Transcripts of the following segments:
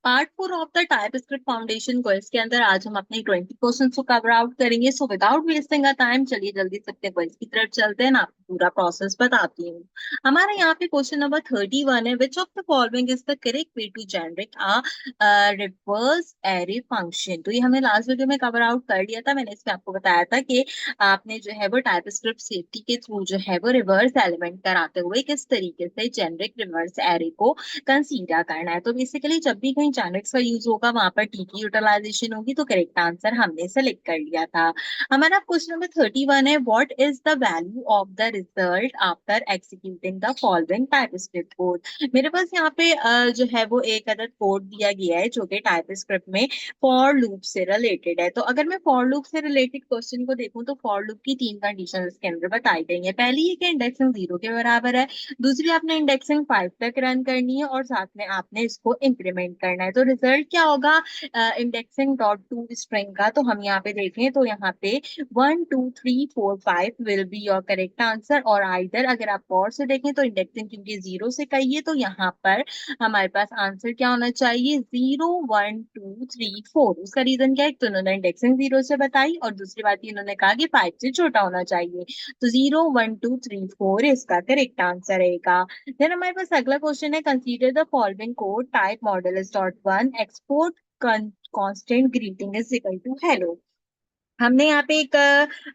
Part 4 of the TypeScript foundation quiz के अंदर आज हम अपने 20 क्वेश्चंस को कवर आउट करेंगे। So without wasting a time चलिए जल्दी से अपने क्विज की तरफ चलते हैं ना, आपको पूरा प्रोसेस बताती हूँ। हमारे यहाँ पे क्वेश्चन नंबर 31 है, which of the following is the correct way to generate a reverse array function. तो ये हमने लास्ट वीडियो में कवर आउट कर लिया था। मैंने इसमें आपको बताया था कि आपने जो है वो टाइपस्क्रिप्ट सेफ्टी के थ्रू जो है वो रिवर्स एलिमेंट कराते हुए किस तरीके से जेनरिक रिवर्स एरे को कंसीडर करना है। तो बेसिकली जब भी कहीं जेनेरिक्स का यूज होगा वहां पर टी की यूटिलाइजेशन होगी। तो करेक्ट आंसर हमने सेलेक्ट कर लिया था। हमारा क्वेश्चन नंबर 31 है, what is the value of the result after executing the following TypeScript code. मेरे पास यहाँ पे जो है वो एक अदद कोड दिया गया है जो कि टाइपस्क्रिप्ट में फॉर लूप से रिलेटेड है। तो अगर मैं फॉर लूप से रिलेटेड क्वेश्चन को देखूं तो फॉर लूप की तीन कंडीशन इसके अंदर बताई गई है। पहली ये कि इंडेक्सिंग 0 के बराबर है, दूसरी आपने इंडेक्सिंग 5 तक रन करनी है और साथ में आपने इसको इंक्रीमेंट करना है। तो रिजल्ट क्या होगा इंडेक्सिंग डॉट टू स्ट्रिंग का। तो हम यहाँ पे देखें तो यहाँ पे 1 2 3 4 5 will be your correct answer. और आइदर अगर आप और से देखें तो इंडेक्सिंग क्योंकि 0 से कही है तो यहाँ पर हमारे पास आंसर क्या होना चाहिए 0 1 2 3 4। उसका रीजन क्या है, तो उन्होंने इंडेक्सिंग 0 से बताई और दूसरी बात इन्होंने कहा कि 5 से छोटा होना चाहिए। तो 0 1 2 3 4 इसका करेक्ट आंसर रहेगा। देन हमारे पास अगला क्वेश्चन है, consider the following code type model is dot one export constant greeting is equal to hello. हमने यहाँ पे एक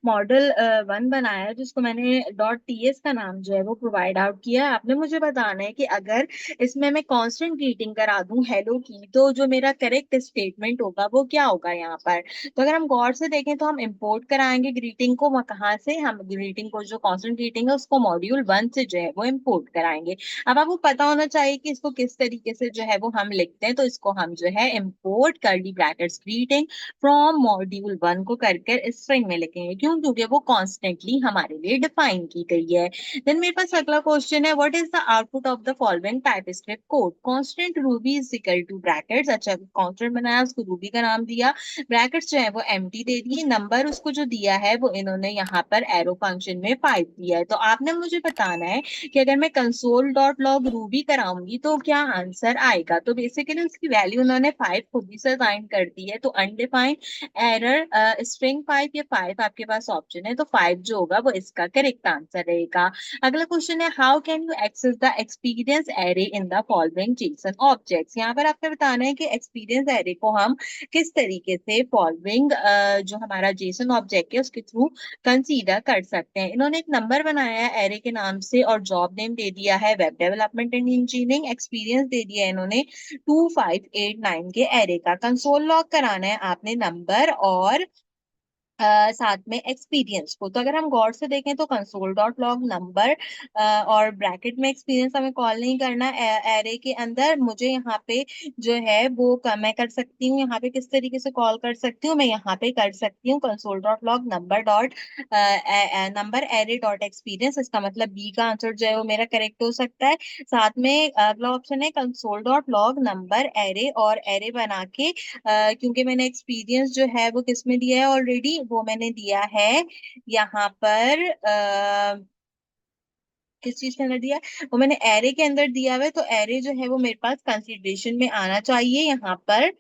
मॉडल वन बनाया है जिसको मैंने डॉट टीएस का नाम जो है वो प्रोवाइड आउट किया है। आपने मुझे बताना है कि अगर इसमें मैं कांस्टेंट ग्रीटिंग करा दूं हेलो की तो जो मेरा करेक्ट स्टेटमेंट होगा वो क्या होगा यहाँ पर। तो अगर हम गौर से देखें तो हम इंपोर्ट कराएंगे ग्रीटिंग को, कहाँ से हम ग्रीटिंग को जो कांस्टेंट ग्रीटिंग है उसको मॉड्यूल वन से जो है वो इंपोर्ट कराएंगे। अब आपको पता होना चाहिए कि इसको किस तरीके से जो है वो हम लिखते हैं। तो इसको हम जो है import curly brackets greeting from module one को कर स्ट्रिंग में लिखेंगे, क्यों, क्योंकि वो कॉन्स्टेंटली हमारे लिए डिफाइन की गई है। देन मेरे पास अगला क्वेश्चन है, what is the output of the following TypeScript code. Constant Ruby is equal to brackets, अच्छा कांस्टेंट बनाया उसको रूबी का नाम दिया, ब्रैकेट्स जो है वो एम्प्टी दे दिए, नंबर उसको जो दिया है वो इन्होंने यहाँ पर एरो फंक्शन में 5 दिया है। तो आपने मुझे बताना है कि अगर मैं कंसोल डॉट लॉग रूबी कराऊंगी तो क्या आंसर आएगा। तो बेसिकली उसकी वैल्यू उन्होंने 5 खुद ही से असाइन कर दी है। तो अनडिफाइंड एरर स्ट्रिंग 5 या 5 आपके पास ऑप्शन है, तो 5 जो होगा वो इसका करेक्ट आंसर रहेगा। अगला क्वेश्चन है, how can you access the experience array in the following JSON objects. यहाँ पर आपको बताना है कि एक्सपीरियंस एरे को हम किस तरीके से फॉलोइंग जो हमारा जेसन ऑब्जेक्ट है उसके थ्रू कंसीडर कर सकते हैं। इन्होंने एक नंबर बनाया है एरे के नाम से और जॉब नेम दे दिया है web development and engineering, experience दे दिया है इन्होंने 2589 के एरे का। कंसोल लॉग कराना है आपने नंबर और साथ में एक्सपीरियंस को। तो अगर हम गौर से देखें तो कंसोल डॉट लॉग नंबर और ब्रैकेट में एक्सपीरियंस हमें कॉल नहीं करना। एरे के अंदर मुझे यहाँ पे जो है वो मैं कर सकती हूँ, यहाँ पे किस तरीके से कॉल कर सकती हूँ, मैं यहाँ पे कर सकती हूँ console dot log number dot number array dot experience. इसका मतलब बी का आंसर जो है वो मेरा करेक्ट हो सकता है। साथ में अगला ऑप्शन है console dot log number array और एरे बना के क्योंकि मैंने एक्सपीरियंस जो है वो किस में दिया है ऑलरेडी, वो मैंने दिया है यहाँ पर किस चीज के अंदर दिया है, वो मैंने एरे के अंदर दिया हुआ है। तो एरे जो है वो मेरे पास कंसिडरेशन में आना चाहिए यहाँ पर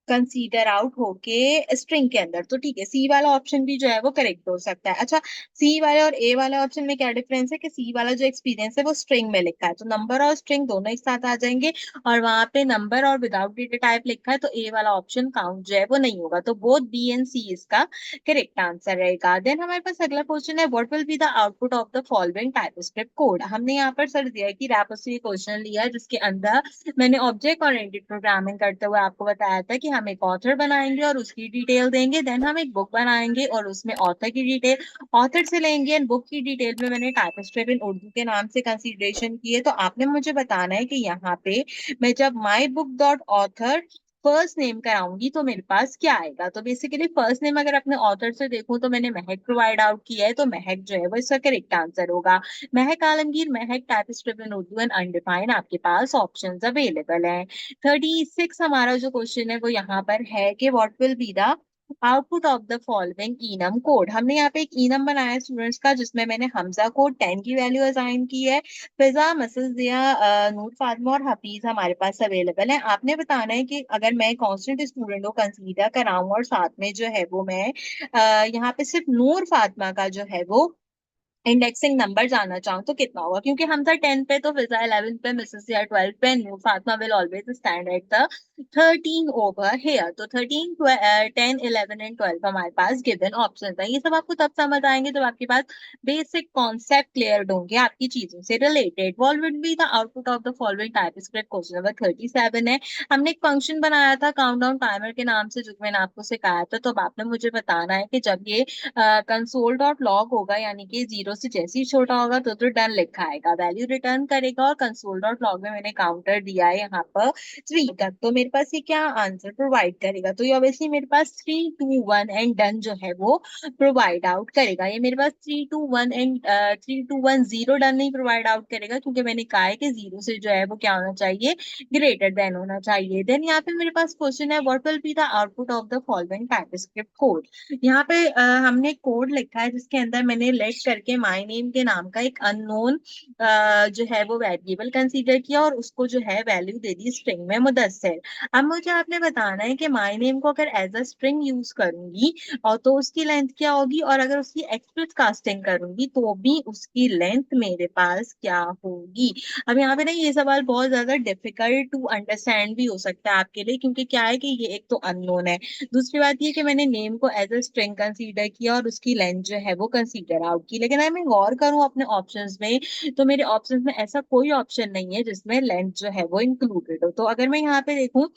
कंसीडर आउट होके स्ट्रिंग के अंदर। तो ठीक है, सी वाला ऑप्शन भी जो है वो करेक्ट हो सकता है। अच्छा, सी वाले और ए वाले ऑप्शन में क्या डिफरेंस है कि सी वाला जो एक्सपीरियंस है वो स्ट्रिंग में लिखा है, तो नंबर और स्ट्रिंग दोनों एक साथ आ जाएंगे और वहां पे नंबर और विदाउट डेटा टाइप लिखा है तो ए वाला ऑप्शन काउंट जो है वो नहीं होगा। तो बोथ बी एंड सी इसका करेक्ट आंसर रहेगा। देन हमारे पास अगला क्वेश्चन है, what will be the output of the following TypeScript code. हमने यहाँ पर सर दिया है कि रैप से क्वेश्चन लिया है जिसके अंदर मैंने ऑब्जेक्ट ओरिएंटेड प्रोग्रामिंग करते हुए आपको बताया था कि हम एक ऑथर बनाएंगे और उसकी डिटेल देंगे, देन हम एक बुक बनाएंगे और उसमें ऑथर की डिटेल ऑथर से लेंगे एंड बुक की डिटेल में मैंने टाइपस्क्रिप्ट इन उर्दू के नाम से कंसीडरेशन की है। तो आपने मुझे बताना है कि यहाँ पे मैं जब my book dot author first name कराऊंगी तो मेरे पास क्या आएगा। तो बेसिकली फर्स्ट नेम अगर अपने ऑथर से देखूं तो मैंने महक प्रोवाइड आउट किया है, तो महक जो है वो इसका करेक्ट आंसर होगा। महक आलमगीर, महक TypeScript in Urdu and undefined आपके पास ऑप्शंस अवेलेबल हैं। 36 हमारा जो क्वेश्चन है वो यहाँ पर है कि what will be the output of the following enum code. हमने यहाँ पे एक इनम बनाया है स्टूडेंट्स का, जिसमें मैंने हमजा को 10 की वैल्यू असाइन की है। फिजा, मसल, जिया, नूर, फातिमा और हफीज हमारे पास अवेलेबल है। आपने बताना है कि अगर मैं कांस्टेंट स्टूडेंट को कंसीडर कराऊं और साथ में जो है वो मैं यहाँ पे सिर्फ नूर फातिमा का जो है वो इंडेक्सिंग नंबर जानना चाहूँ तो कितना होगा, क्योंकि हम था 10 पे तो फिजा 11 पे, मिसेस या 12 पे, Noor Fatima will always stand at the 13 over here. तो 13, 10, 11 एंड 12 हमारे पास गिवन ऑप्शन है। ये सब आपको तब समझ आएंगे जब आपके पास बेसिक कॉन्सेप्ट क्लियर होंगे आपकी चीजों से related. What would be the output of the following type script. Question number 37 है। हमने एक फंक्शन बनाया था काउंटडाउन टाइमर के नाम से, जो मैंने आपको सिखाया था। तो अब आपने मुझे बताना है कि जब ये कंसोल डॉट लॉग होगा, यानी कि 0 से जैसे ही छोटा होगा तो डन लिखा आएगा, वैल्यू रिटर्न करेगा। और कंसोल डॉट लॉग में मैंने काउंटर दिया है यहाँ पर 3 तक। तो मेरे पास ये क्या आंसर प्रोवाइड करेगा, तो ये ऑब्वियसली मेरे पास 3, 2, 1 एंड डन जो है वो प्रोवाइड आउट करेगा। ये मेरे पास 3, 2, 1 एंड 3, 2, 1, 0 डन नहीं प्रोवाइड आउट करेगा, क्योंकि मैंने कहा है कि 0 से जो है वो क्या होना चाहिए, ग्रेटर देन होना चाहिए। देन यहाँ पे मेरे पास क्वेश्चन है, what will be the output of the following TypeScript code. यहाँ पे हमने कोड लिखा है जिसके अंदर मैंने लेट करके माय नेम के नाम का एक अननोन जो है वो वेरिएबल कंसीडर किया और उसको जो है वैल्यू दे दी स्ट्रिंग में मुदस्सिर। अब मुझे आपने बताना है कि माय नेम को अगर एज अ स्ट्रिंग यूज करूंगी और तो उसकी लेंथ क्या होगी, और अगर उसकी एक्सप्रेस कास्टिंग करूंगी तो भी उसकी लेंथ मेरे पास क्या होगी। अब यहाँ पे ना ये सवाल बहुत ज्यादा डिफिकल्ट टू अंडरस्टैंड भी हो सकता है आपके लिए, क्योंकि क्या है कि ये एक तो अननोन है, दूसरी बात ये कि मैंने नेम को एज अ स्ट्रिंग कंसीडर किया और उसकी लेंथ जो है वो कंसीडर आउट की। लेकिन अगर मैं गौर करूं अपने ऑप्शंस में, तो मेरे ऑप्शंस में ऐसा कोई ऑप्शन नहीं है जिसमें लेंथ जो है वो इंक्लूडेड हो। तो अगर मैं यहाँ पे देखूं,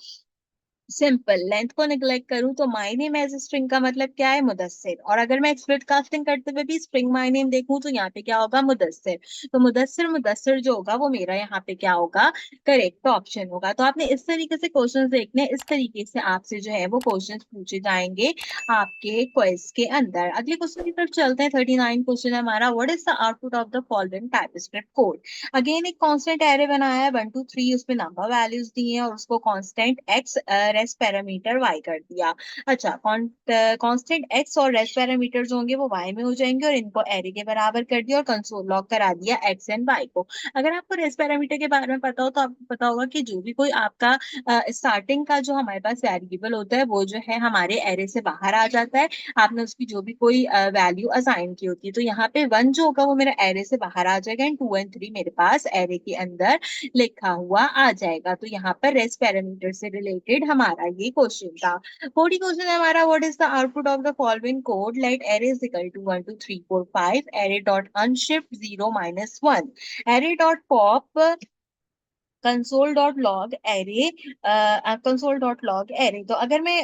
सिंपल लेंथ को निगलेक्ट करूं तो माय नेम एज स्ट्रिंग का मतलब क्या है, मुदस्सिर। और अगर मैं एक्सप्रेस कास्टिंग करते हुए भी स्ट्रिंग माय नेम देखूं तो यहाँ पे क्या होगा, मुदस्सिर। तो मुदस्सिर मुदस्सिर जो होगा वो मेरा यहाँ पे क्या होगा, करेक्ट ऑप्शन होगा। तो आपने इस तरीके से क्वेश्चंस देखने, इस तरीके से आपसे जो है वो क्वेश्चंस पूछे जाएंगे आपके क्विज के अंदर। अगले क्वेश्चन की तरफ चलते हैं। 39 क्वेश्चन है हमारा, what is the output of the following TypeScript code. Again एक कांस्टेंट एरे बनाया है 1, 2, 3, उसमें नंबर वैल्यूज दिए हैं और उसको constant x rest parameter y कर दिया। अच्छा, कांस्टेंट एक्स और रेस्ट पैरामीटर जो होंगे वो वाई में हो जाएंगे और इनको एरे के बराबर कर दिया और कंसोल लॉग करा दिया एक्स एंड वाई को। अगर आपको रेस्ट पैरामीटर के बारे में पता हो तो आपको पता होगा कि जो भी कोई आपका स्टार्टिंग का जो हमारे पास वेरिएबल होता है वो जो है हमारे एरे से बाहर आ जाता है। आपने उसकी जो भी कोई वैल्यू असाइन की होती है, तो यहाँ पे 1 जो होगा वो मेरा एरे से बाहर आ जाएगा एंड 2 एंड 3 मेरे पास एरे के अंदर लिखा हुआ आ जाएगा। तो यहाँ पर रेस्ट पैरामीटर से रिलेटेड हमारा ये क्वेश्चन था। 40 क्वेश्चन है हमारा, what is the output of the following code, let array is equal to 1, 2, 3, 4, 5, array dot unshift 0 minus 1, array dot pop console dot log array, console dot log array. तो अगर मैं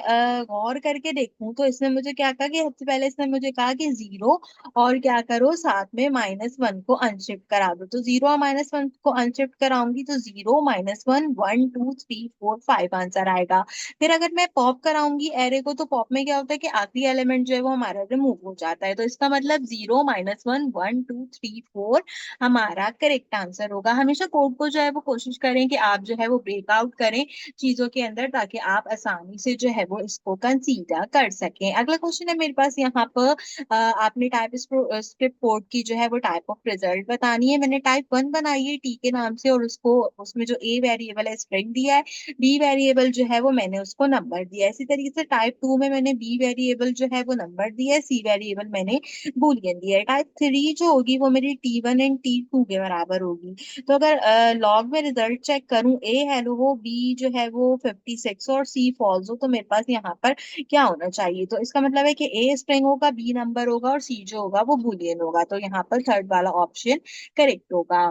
गौर करके देखूं तो इसने मुझे क्या कहा कि सबसे पहले इसने मुझे कहा कि 0 और क्या करो साथ में -1 को अनशिफ्ट करा दो। तो 0 और -1 को अनशिफ्ट कराऊंगी तो 0, -1, 1, 2, 3, 4, 5 आंसर आएगा। फिर अगर मैं पॉप कराऊंगी एरे को, तो पॉप में क्या होता है कि आखिरी एलिमेंट जो है वो हमारा रिमूव हो जाता है। तो इसका मतलब 0, -1, 1, 2, 3, 4 हमारा करेक्ट आंसर होगा। हमेशा कोड को जो है वो कोशिश करें कि आप जो है वो ब्रेकआउट करें चीजों के अंदर, ताकि आप आसानी से जो है वो इसको कंसीडर कर सकें। अगला क्वेश्चन है मेरे पास यहाँ पर, आपने टाइप स्क्रिप्ट कोड की जो है वो टाइप ऑफ रिजल्ट बतानी है। मैंने टाइप 1 बनाई है टी के नाम से और उसको उसमें जो ए वेरिएबल है स्ट्रिंग दिया है, बी वेरिएबल जो है वो मैंने उसको नंबर दिया है। इसी तरीके से टाइप 2 में मैंने बी वेरिएबल जो है वो नंबर दिया है, सी वेरिएबल मैंने बूलियन दिया है। टाइप 3 जो होगी वो मेरी T1 एंड T2 के बराबर होगी। तो अगर लॉग में रिजल्ट चेक करूं, ए हेलो हो, बी जो है वो 56 और सी फॉल्स हो, तो मेरे पास यहाँ पर क्या होना चाहिए। तो इसका मतलब है कि ए स्ट्रिंग होगा, बी नंबर होगा और सी जो होगा वो बूलियन होगा। तो यहाँ पर थर्ड वाला ऑप्शन करेक्ट होगा।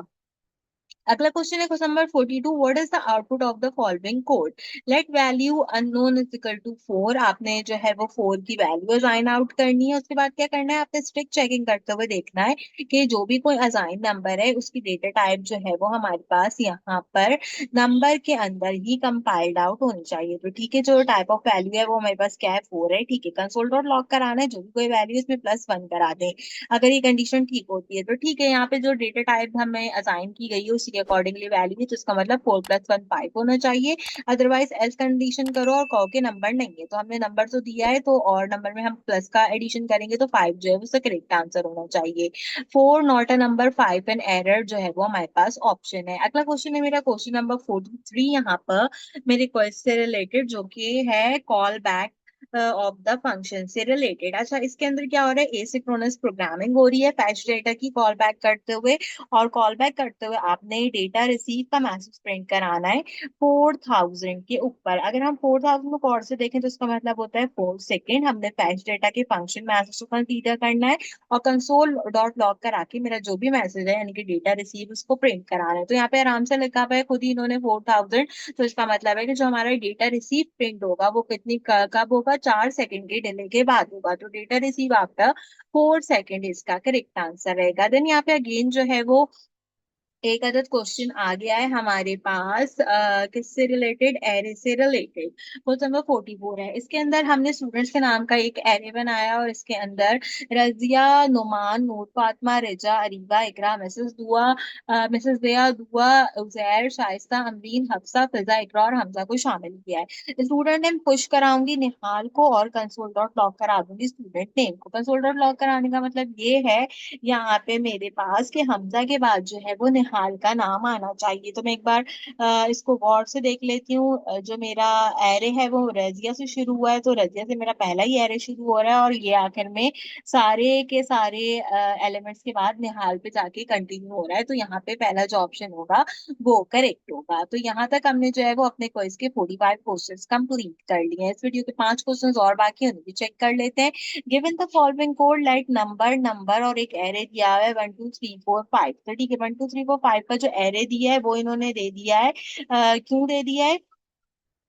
अगला क्वेश्चन है question number 42, what is the output of the following code, let value unknown is equal to 4। आपने जो है वो 4 की वैल्यू असाइन आउट करनी है। उसके बाद क्या करना है, आपने स्ट्रिक्ट चेकिंग करते हुए देखना है कि जो भी कोई असाइन नंबर है उसकी डेटा टाइप जो है वो हमारे पास यहाँ पर नंबर के अंदर ही कंपाइल्ड आउट होनी चाहिए। तो ठीक है, जो टाइप ऑफ वैल्यू है वो हमारे पास क्या है, 4 है। ठीक है, कंसोल डॉट लॉग कराना है, जो भी कोई वैल्यू इसमें +1 करा दें। अगर ये कंडीशन ठीक होती है तो ठीक है, यहाँ पे जो डेटा टाइप हमें असाइन की गई है उसी उसकी अकॉर्डिंगली वैल्यू है, तो इसका मतलब 4 + 1 5 होना चाहिए। अदरवाइज एल्स कंडीशन करो और कहो के नंबर नहीं है, तो हमने नंबर तो दिया है, तो और नंबर में हम प्लस का एडिशन करेंगे तो 5 जो है वो उसका करेक्ट आंसर होना चाहिए। 4 not a number, 5 an error जो है वो हमारे पास ऑप्शन है। अगला क्वेश्चन है मेरा क्वेश्चन नंबर 43 यहाँ पर मेरे क्वेश्चन से रिलेटेड, जो कि है call back of the function से रिलेटेड। अच्छा, इसके अंदर क्या हो रहा है, एसिंक्रोनस प्रोग्रामिंग हो रही है फैच डेटा की कॉल बैक करते हुए, और कॉल बैक करते हुए आपने डेटा रिसीव का मैसेज प्रिंट कराना है 4000 के ऊपर। अगर हम 4000 को कॉर्ड से देखें तो इसका मतलब होता है 4 सेकेंड। हमने फैच डेटा के फंक्शन मैसेज को कंसीडर करना है और कंसोल डॉट लॉग करा के मेरा जो भी मैसेज है यानी कि डेटा रिसीव उसको प्रिंट कराना है। तो यहाँ पे आराम से लिखा हुआ है खुद ही इन्होंने 4000, तो इसका मतलब है कि जो हमारा डेटा रिसीव प्रिंट होगा वो कितनी कब होगा, 4 सेकंड के डिले के बाद होगा। तो डेटा रिसीव आफ्टर 4 सेकंड इसका करेक्ट आंसर रहेगा। देन यहाँ पे अगेन जो है वो एक अदद क्वेश्चन आ गया है हमारे पास किससे रिलेटेड, एरे से रिलेटेड। क्वेश्चन नंबर 44 है। इसके अंदर हमने स्टूडेंट्स के नाम का एक एरे बनाया और इसके अंदर रजिया, नुमान, नूर, फातिमा, रेजा, अरीबा, इकरा, मिसेस दया, दुआ, उजैर, शाइस्ता, अमरीन, हफ्सा, फिजा, इकरा और हमजा को शामिल किया है। स्टूडेंट नेम पुश कराऊंगी निहाल को और कंसोल डॉट लॉग करा दूंगी स्टूडेंट नेम को। कंसोल डॉट लॉग कराने का मतलब ये है यहाँ पे मेरे पास कि हमजा के बाद जो है वो निहाल का नाम आना चाहिए। तो मैं एक बार इसको गौर से देख लेती हूँ। जो मेरा एरे है वो रजिया से शुरू हुआ है, तो रजिया से मेरा पहला ही एरे शुरू हो रहा है और ये आखिर में सारे के सारे एलिमेंट्स के बाद निहाल पे जाके कंटिन्यू हो रहा है। तो यहाँ पे पहला जो ऑप्शन होगा वो करेक्ट होगा। तो यहाँ तक हमने जो है वो अपने क्विज के 45 क्वेश्चंस कंप्लीट कर लिए हैं। इस वीडियो के 5 क्वेश्चंस और बाकी हैं, उन्हें भी चेक कर लेते हैं। Given the following code like number number और एक एरे दिया हुआ है 1 2 3 4 5। तो ठीक है, 1 2 3 4 5 का जो एरे दिया है वो इन्होंने दे दिया है। क्यों दे दिया है,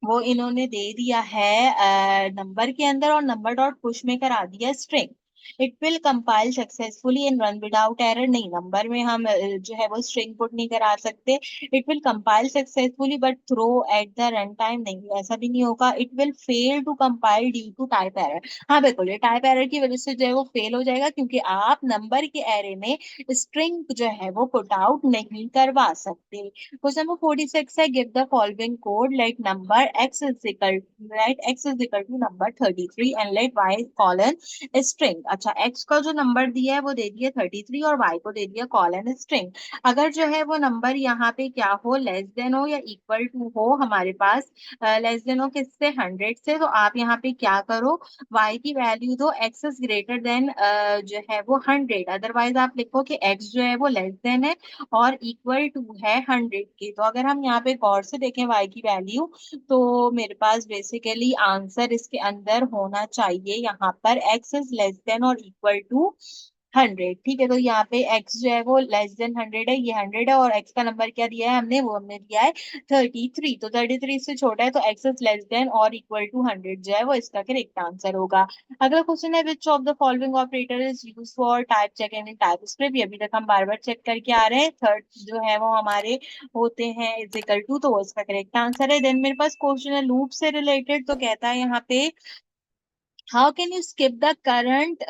वो इन्होंने दे दिया है नंबर के अंदर और नंबर डॉट पुश में करा दिया string. It will compile successfully and run without error. नहीं, नंबर में हम जो है वो स्ट्रिंग पुट नहीं करा सकते। It will compile successfully but throw at the run time, नहीं ऐसा भी नहीं होगा। It will fail to compile due to type error. हाँ बिल्कुल, ये टाइप एरर की वजह से जो है वो फेल हो जाएगा, क्योंकि आप नंबर के एरे में स्ट्रिंग जो है वो पुट आउट नहीं करवा सकते। क्वेश्चन नंबर 46 है, give the following code let number x is equal to number 33 and let y colon string. अच्छा, x का जो नंबर दिया है वो दे दिया 33 और y को दे दिया कॉलन स्ट्रिंग। अगर जो है वो नंबर यहाँ पे क्या हो, लेस देन हो या इक्वल टू हो हमारे पास, लेस देन हो किससे, 100 से, तो आप यहाँ पे क्या करो, y की वैल्यू दो x इज ग्रेटर देन जो है वो 100। अदरवाइज आप लिखो कि x जो है वो लेस देन है और इक्वल टू है 100 के। तो अगर हम यहाँ पे गौर से देखें y की वैल्यू, तो मेरे पास बेसिकली आंसर इसके अंदर होना चाहिए यहाँ पर x इज लेस देन और इक्वल टू 100। ठीक है, तो यहाँ पे x जो है वो लेस देन 100 है, ये 100 है, और x का नंबर क्या दिया है हमने, वो हमने दिया है 33। तो 33 से छोटा है, तो x इज लेस देन और इक्वल टू 100 जो है वो इसका करेक्ट आंसर होगा। अगला क्वेश्चन है, which of the following operator is use for type checking in type script. ये अभी तक हम बार बार चेक करके आ रहे हैं। थर्ड जो है वो हमारे होते हैं इज इक्वल टू, तो वो इसका करेक्ट आंसर है। देन मेरे पास क्वेश्चन है लूप से रिलेटेड, तो कहता है यहाँ पे how can you skip the current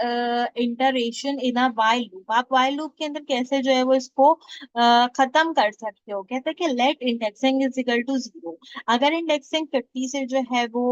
interaction in a while loop. आप वाइल लूप के अंदर कैसे जो है वो इसको खत्म कर सकते हो। कहते हैं कि let indexing is equal to 0। अगर इंडेक्सिंग 50 से जो है वो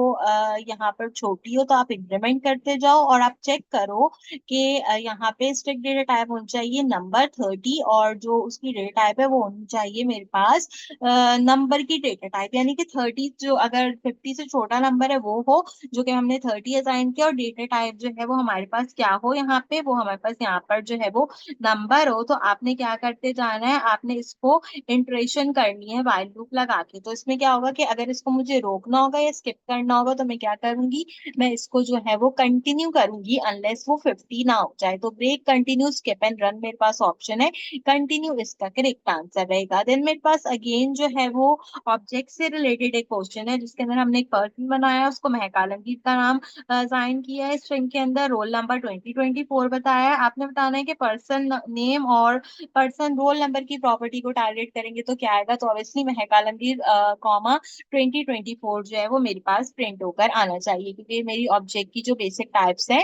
यहाँ पर छोटी हो तो आप इंक्रीमेंट करते जाओ और आप चेक करो कि यहाँ पे स्ट्रिक्ट डेटा टाइप होनी चाहिए नंबर 30, और जो उसकी डेटा टाइप है वो होनी चाहिए मेरे पास नंबर की डेटा टाइप, यानी कि 30 जो अगर 50 से छोटा नंबर है वो हो, जो कि हमने 30 असाइन किया, और डेटा टाइप जो है वो हमारे पास क्या हो, यहाँ पे वो हमारे पास यहाँ पर जो है वो नंबर हो। तो आपने क्या करते जाना है, आपने इसको इंटरेक्शन करनी है व्हाइल लूप लगा के। तो इसमें क्या होगा कि अगर इसको मुझे रोकना होगा या स्किप करना होगा तो मैं क्या करूंगी, मैं इसको जो है वो कंटिन्यू करूंगी अनलेस वो 50 ना हो जाए। तो break, continue, skip and run मेरे पास ऑप्शन है, कंटिन्यू इसका करेक्ट आंसर रहेगा। देन मेरे पास अगेन जो है वो ऑब्जेक्ट से रिलेटेड एक क्वेश्चन है, जिसके अंदर हमने एक पर्सन बनाया, उसको महक आलमगीर का नाम साइन डिफाइन किया है स्ट्रिंग के अंदर, रोल नंबर 2024 बताया है। आपने बताना है कि पर्सन नेम और पर्सन रोल नंबर की प्रॉपर्टी को टारगेट करेंगे तो क्या आएगा, तो ऑब्वियसली महक आलमगीर कॉमा 2024 जो है वो मेरे पास प्रिंट होकर आना चाहिए, क्योंकि मेरी ऑब्जेक्ट की जो बेसिक टाइप्स है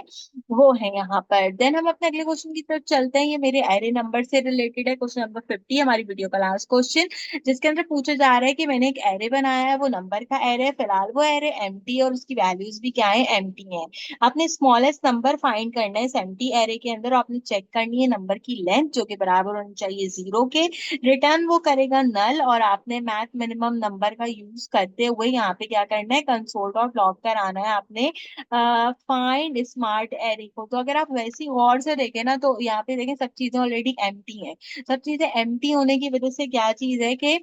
वो है यहाँ पर। देन हम अपने अगले क्वेश्चन की तरफ चलते हैं। ये मेरे एरे नंबर से रिलेटेड है, क्वेश्चन नंबर 50, हमारी वीडियो का लास्ट क्वेश्चन, जिसके अंदर पूछा जा रहा है कि मैंने एक एरे बनाया है, वो नंबर का एरे है, फिलहाल वो एरे एम्प्टी है और उसकी वैल्यूज भी क्या है, एम्प्टी है। आपने स्मॉलेस्ट नंबर फाइंड करना है इस एम्प्टी एरे के अंदर, आपने चेक करनी है नंबर की लेंथ जो कि बराबर होनी चाहिए 0 के, रिटर्न वो करेगा नल, और आपने मैथ मिनिमम नंबर का यूज करते हुए यहाँ पे क्या करना है, कंसोल डॉट लॉग कराना है आपने फाइंड स्मार्ट एरे को। तो अगर आप वैसी गौर से देखें ना, तो यहाँ पे देखें सब चीजें ऑलरेडी एम्प्टी हैं। सब चीजें एम्प्टी होने की वजह से क्या चीज है कि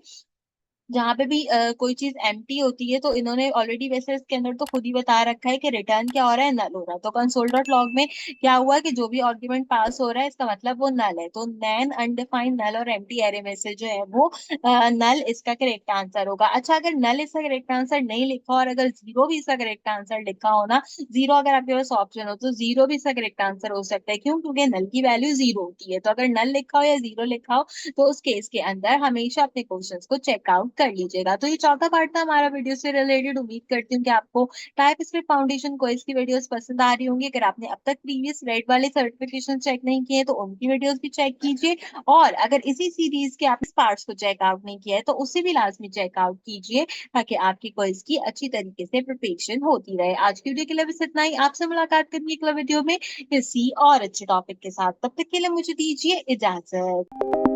जहां पे भी कोई चीज एम्प्टी होती है तो इन्होंने ऑलरेडी वैसे इसके अंदर तो खुद ही बता रखा है कि रिटर्न क्या हो रहा है, नल हो रहा है। तो कंसोल डॉट लॉग में क्या हुआ कि जो भी आर्गुमेंट पास हो रहा है इसका मतलब वो नल है। तो नैन अनडिफाइंड नल और एम्प्टी एरे में से जो है वो नल इसका करेक्ट आंसर होगा। अच्छा, अगर नल इसका करेक्ट आंसर नहीं लिखा और अगर जीरो भी इसका करेक्ट आंसर लिखा हो ना, जीरो अगर आपके पास ऑप्शन हो तो जीरो भी इसका करेक्ट आंसर हो सकता है। क्यों? क्योंकि नल की वैल्यू जीरो होती है। तो अगर नल लिखा हो या जीरो लिखा हो तो उस केस के अंदर हमेशा अपने क्वेश्चंस को चेकआउट कर लीजिएगा। तो ये चौथा पार्ट था हमारा वीडियो से रिलेटेड। उम्मीद करती हूँ कि आपको टाइप स्क्रिप्ट फाउंडेशन क्विज की वीडियोस पसंद आ रही होंगी। अगर आपने अब तक प्रीवियस रेड वाले सर्टिफिकेशन चेक नहीं किए तो उनकी वीडियोस भी चेक कीजिए, और अगर इसी सीरीज के आप इस पार्ट्स को चेकआउट नहीं किया है तो उसे भी लाजमी चेकआउट कीजिए, ताकि आपकी क्विज की अच्छी तरीके से प्रिपरेशन होती रहे। आज की वीडियो के लिए बस इतना ही। आपसे मुलाकात करेंगे अगला वीडियो में किसी और अच्छे टॉपिक के साथ। तब तक के लिए मुझे दीजिए इजाजत।